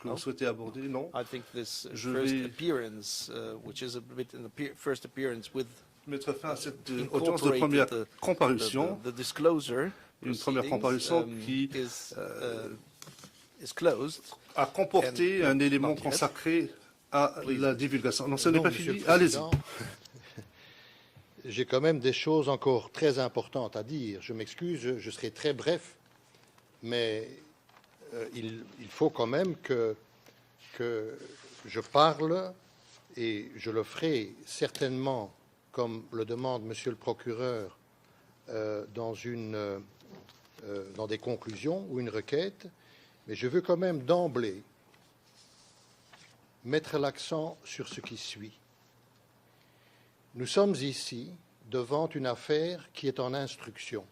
que vous souhaitez aborder? Non. I think this Je first vais appearance, which is a bit in the first appearance with mettre fin à cette audience de première comparution. the disclosure Une première comparution qui is closed. a comporté un élément consacré à la divulgation. Non, ce n'est pas fini. Allez-y. J'ai quand même des choses encore très importantes à dire. Je m'excuse, je serai très bref, mais il faut quand même que je parle, et je le ferai certainement, comme le demande Monsieur le procureur, dans des conclusions ou une requête, mais je veux quand même d'emblée mettre l'accent sur ce qui suit. Nous sommes ici devant une affaire qui est en instruction,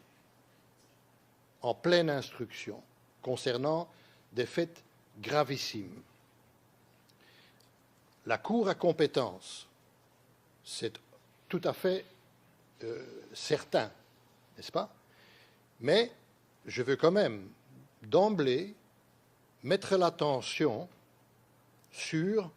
en pleine instruction, concernant des faits gravissimes. La Cour a compétence, c'est tout à fait certain, n'est-ce pas? Mais je veux quand même d'emblée mettre l'attention sur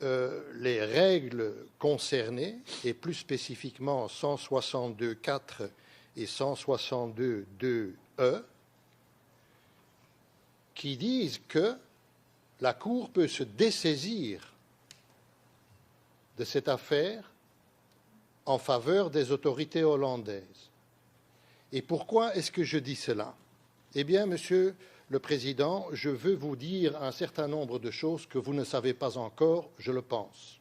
les règles concernées, et plus spécifiquement 162.4 et 162.2e, qui disent que la Cour peut se dessaisir de cette affaire en faveur des autorités hollandaises. Et pourquoi est-ce que je dis cela? Eh bien, Monsieur le Président, je veux vous dire un certain nombre de choses que vous ne savez pas encore, je le pense.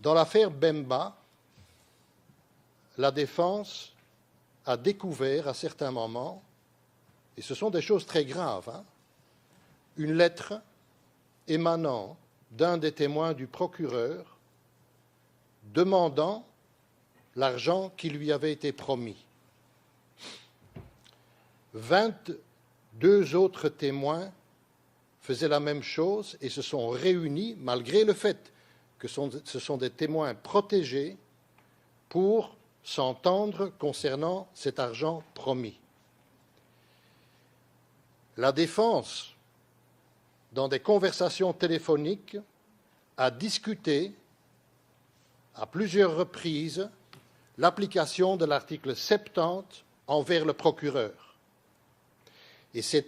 Dans l'affaire Bemba, la défense a découvert à certains moments, et ce sont des choses très graves, une lettre émanant d'un des témoins du procureur demandant l'argent qui lui avait été promis. 22 autres témoins faisaient la même chose et se sont réunis, malgré le fait que ce sont des témoins protégés, pour s'entendre concernant cet argent promis. La défense, dans des conversations téléphoniques, a discuté à plusieurs reprises l'application de l'article 70 envers le procureur. Et c'est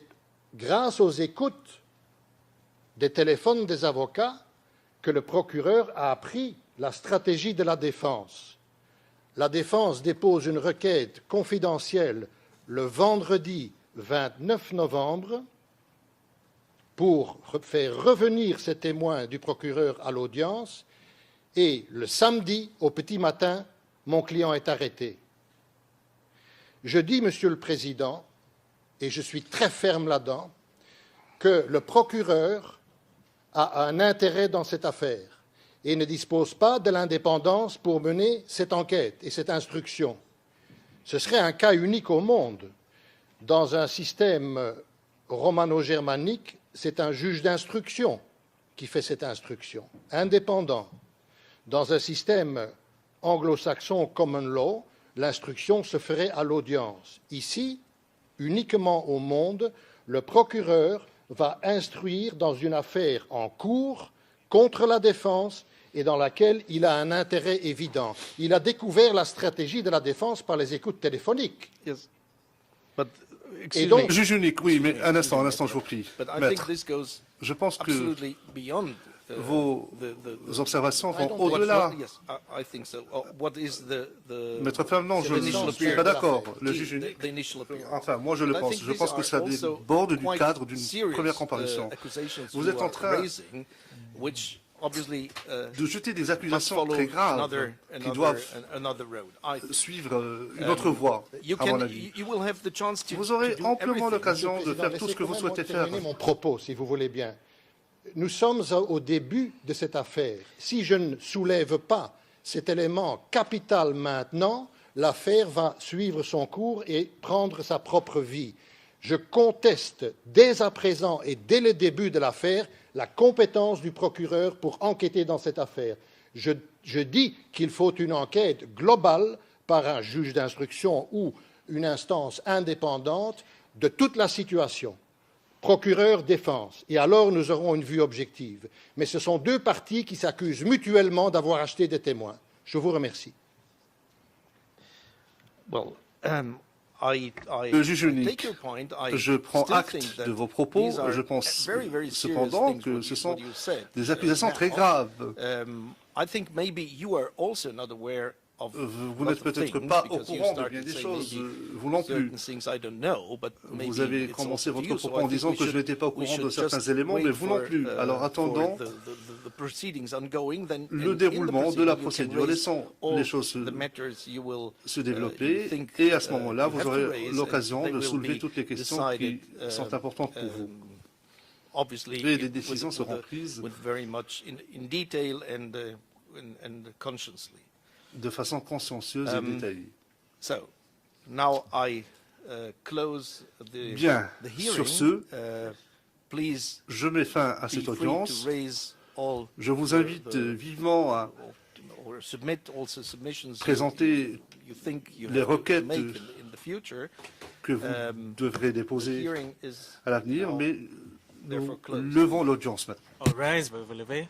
grâce aux écoutes des téléphones des avocats que le procureur a appris la stratégie de la défense. La défense dépose une requête confidentielle le vendredi 29 novembre pour faire revenir ces témoins du procureur à l'audience, et le samedi, au petit matin, mon client est arrêté. Je dis, Monsieur le Président, et je suis très ferme là-dedans, que le procureur a un intérêt dans cette affaire et ne dispose pas de l'indépendance pour mener cette enquête et cette instruction. Ce serait un cas unique au monde. Dans un système romano-germanique, c'est un juge d'instruction qui fait cette instruction, indépendant. Dans un système anglo-saxon common law, l'instruction se ferait à l'audience. Ici, uniquement au monde, le procureur va instruire dans une affaire en cours contre la défense et dans laquelle il a un intérêt évident. Il a découvert la stratégie de la défense par les écoutes téléphoniques. Yes. Et donc, juge unique, oui, mais un instant, je vous prie. Maître, je pense que vos observations vont au-delà. Maître Flamme, non, je ne suis pas d'accord. Le juge unique, enfin, moi je le pense. Je pense que ça déborde du cadre d'une première comparution. Vous êtes en train de jeter des accusations très graves qui doivent suivre une autre voie, à mon avis. Vous aurez amplement l'occasion de faire tout ce que vous souhaitez faire. Terminer mon propos, si vous voulez bien. Nous sommes au début de cette affaire. Si je ne soulève pas cet élément capital maintenant, l'affaire va suivre son cours et prendre sa propre vie. Je conteste dès à présent et dès le début de l'affaire la compétence du procureur pour enquêter dans cette affaire. Je dis qu'il faut une enquête globale par un juge d'instruction ou une instance indépendante de toute la situation. procureur défense, et alors nous aurons une vue objective. Mais ce sont deux parties qui s'accusent mutuellement d'avoir acheté des témoins. Je vous remercie. Well, Le juge unique, je prends acte de vos propos. Je pense cependant que ce sont des accusations très graves. Vous n'êtes peut-être pas au courant de bien des choses, vous non plus. Vous avez commencé votre propos en disant que je n'étais pas au courant de certains éléments, mais vous non plus. Alors attendons le déroulement de la procédure. Laissons les choses se développer et à ce moment-là, vous aurez l'occasion de soulever toutes les questions qui sont importantes pour vous. Et les décisions seront prises de façon consciencieuse et détaillée. Bien, sur ce, je mets fin à cette audience. Je vous invite vivement à présenter les requêtes que vous devrez déposer à l'avenir, mais nous levons l'audience maintenant. All rise, veuillez vous lever.